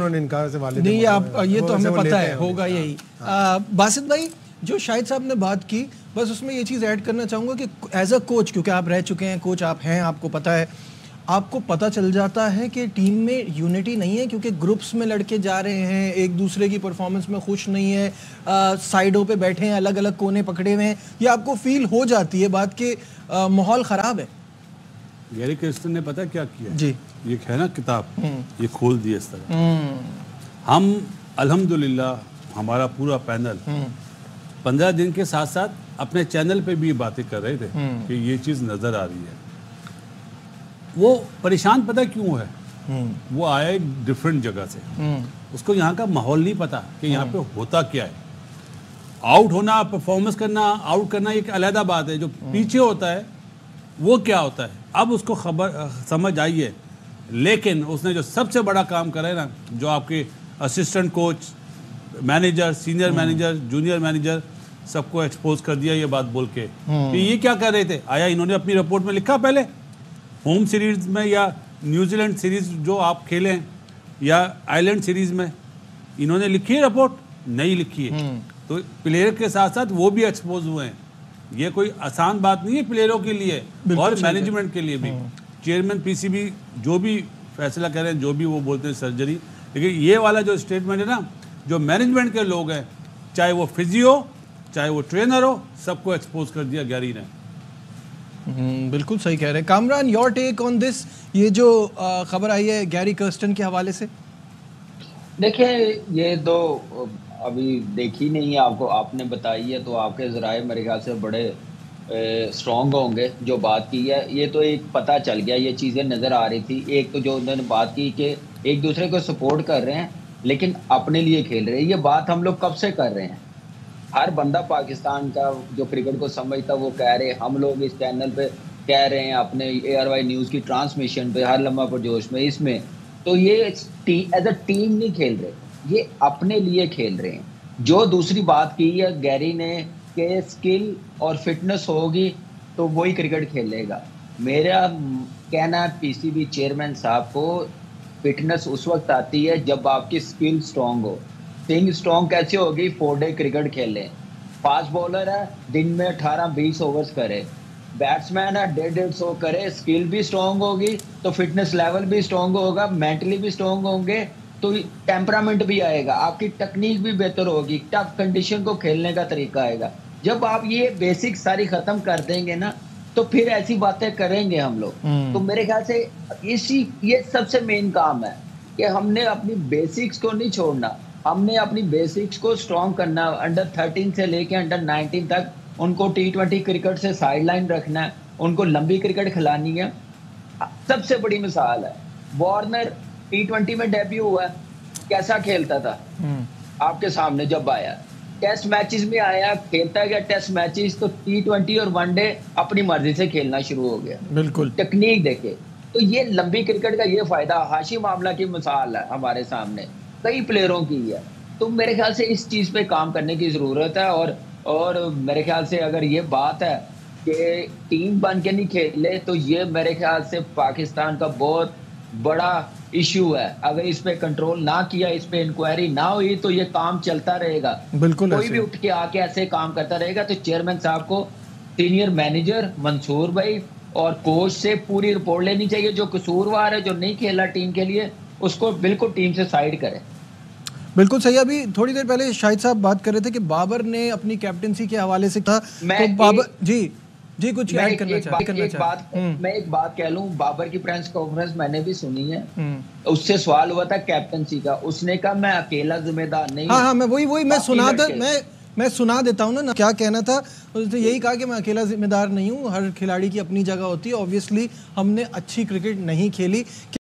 उन्होंने इनकार से वाले नहीं, आप ये तो हमें पता है होगा यही। बासित भाई, जो शाहिद साहब ने बात की, बस उसमें ये चीज़ ऐड करना चाहूँगा कि एज अ कोच, क्योंकि आप रह चुके हैं, कोच आप हैं, आपको पता है, आपको पता चल जाता है कि टीम में यूनिटी नहीं है, क्योंकि ग्रुप्स में लड़के जा रहे हैं, एक दूसरे की परफॉर्मेंस में खुश नहीं है, साइडों पे बैठे हैं, अलग अलग कोने पकड़े हुए हैं, ये आपको फील हो जाती है बात कि माहौल ख़राब है। गैरी कर्स्टन ने पता क्या किया जी, ये है ना किताब, ये खोल दी इस तरह। हम अल्हम्दुलिल्लाह हमारा पूरा पैनल 15 दिन के साथ साथ अपने चैनल पे भी बातें कर रहे थे कि ये चीज़ नज़र आ रही है। वो परेशान पता क्यों है, वो आया एक डिफरेंट जगह से, उसको यहाँ का माहौल नहीं पता कि यहाँ पे होता क्या है। आउट होना, परफॉर्मेंस करना, आउट करना एक अलग बात है, जो पीछे होता है वो क्या होता है अब उसको खबर समझ आई है। लेकिन उसने जो सबसे बड़ा काम करा है ना, जो आपके assistant coach, manager, senior manager, junior manager, सबको एक्सपोज कर दिया ये बात बोल के कि ये क्या कर रहे थे। आया इन्होंने अपनी रिपोर्ट में लिखा, पहले होम सीरीज में या न्यूजीलैंड सीरीज जो आप खेलें या आइलैंड सीरीज में इन्होंने लिखी है रिपोर्ट, नहीं लिखी है। तो प्लेयर के साथ साथ वो भी एक्सपोज हुए हैं। ये कोई आसान बात नहीं है प्लेयरों के लिए और मैनेजमेंट के लिए भी। चेयरमैन पीसीबी जो भी फैसला करें, जो भी वो बोलते हैं सर्जरी, लेकिन ये वाला जो स्टेटमेंट है ना, जो मैनेजमेंट के लोग हैं, चाहे वो फिजियो, चाहे वो ट्रेनर हो, सबको एक्सपोज कर दिया गैरी ने। बिल्कुल सही कह रहे हैं। Kamran, your take on this, ये जो खबर आई है गैरी कर्स्टन के हवाले से। देखिए, ये तो अभी देखी नहीं है, आपको आपने बताई है तो आपके ज़राए मेरे ख्याल से बड़े स्ट्रॉन्ग होंगे जो बात की है। ये तो एक पता चल गया, ये चीज़ें नज़र आ रही थी। एक तो जो उन्होंने बात की कि एक दूसरे को सपोर्ट कर रहे हैं लेकिन अपने लिए खेल रहे हैं। ये बात हम लोग कब से कर रहे हैं, हर बंदा पाकिस्तान का जो क्रिकेट को समझता वो कह रहे हैं, हम लोग इस चैनल पे कह रहे हैं, अपने ARY न्यूज़ की ट्रांसमिशन पे, हर लम्हा पर जोश में, इसमें तो ये एज अ टीम नहीं खेल रहे, ये अपने लिए खेल रहे हैं। जो दूसरी बात की है गैरी ने कि स्किल और फिटनेस होगी तो वही क्रिकेट खेलेगा। मेरा कहना है PCB चेयरमैन साहब को, फिटनेस उस वक्त आती है जब आपकी स्किल स्ट्रांग हो। स्विंग स्ट्रांग कैसे होगी, 4 डे क्रिकेट खेलें। फास्ट बॉलर है, दिन में 18-20 ओवर्स करे। बैट्समैन है, 150 करे। स्किल भी स्ट्रांग होगी तो फिटनेस लेवल भी स्ट्रांग होगा, मेंटली भी स्ट्रांग होंगे तो टेम्परामेंट भी आएगा, आपकी टेक्निक भी बेहतर होगी, टफ कंडीशन को खेलने का तरीका आएगा। जब आप ये बेसिक सारी खत्म कर देंगे ना तो फिर ऐसी बातें करेंगे हम लोग। तो मेरे ख्याल से ये सबसे मेन काम है कि हमने अपनी बेसिक्स को नहीं छोड़ना, हमने अपनी बेसिक्स को स्ट्रॉन्ग करना। अंडर 13 से लेके अंडर 19 तक उनको T20 क्रिकेट से साइडलाइन रखना है, उनको लंबी क्रिकेट खिलानी है। सबसे बड़ी मिसाल है वार्नर, T20 में डेब्यू हुआ, कैसा खेलता था आपके सामने, जब आया टेस्ट मैचेस में आया, खेलता गया टेस्ट मैचेस, तो T20 और वनडे अपनी मर्जी से खेलना शुरू हो गया। बिल्कुल टेक्निक देखे तो ये लंबी क्रिकेट का ये फायदा। हाशिम आमला की मिसाल है हमारे सामने, कई प्लेयरों की है। तो मेरे ख्याल से इस चीज़ पे काम करने की ज़रूरत है। और मेरे ख्याल से अगर ये बात है कि टीम बन के नहीं खेले तो ये मेरे ख्याल से पाकिस्तान का बहुत बड़ा इशू है। अगर इस पे कंट्रोल ना किया, इस पे इंक्वायरी ना हुई तो ये काम चलता रहेगा। बिल्कुल, कोई भी उठ के आके ऐसे काम करता रहेगा। तो चेयरमैन साहब को, सीनियर मैनेजर मंसूर भाई और कोच से पूरी रिपोर्ट लेनी चाहिए। जो कसूरवार है, जो नहीं खेला टीम के लिए, उसको बिल्कुल टीम से साइड करें। बिल्कुल सही। अभी थोड़ी देर पहले शाहिद साहब बात कर रहे थे कि बाबर ने अपनी कैप्टनसी के हवाले से था, तो बाबर जी कुछ ऐड करना चाहते। मैं एक बात कह लूं, बाबर की प्रेस कॉन्फ्रेंस मैंने भी सुनी है, उससे सवाल हुआ था कैप्टनसी का, उसने कहा मैं अकेला जिम्मेदार नहीं। हाँ, मैं वही मैं सुना देता हूँ ना क्या कहना था। उसने यही कहा कि मैं अकेला जिम्मेदार नहीं हूँ, हर खिलाड़ी की अपनी जगह होती है। ऑब्वियसली हमने अच्छी क्रिकेट नहीं खेली।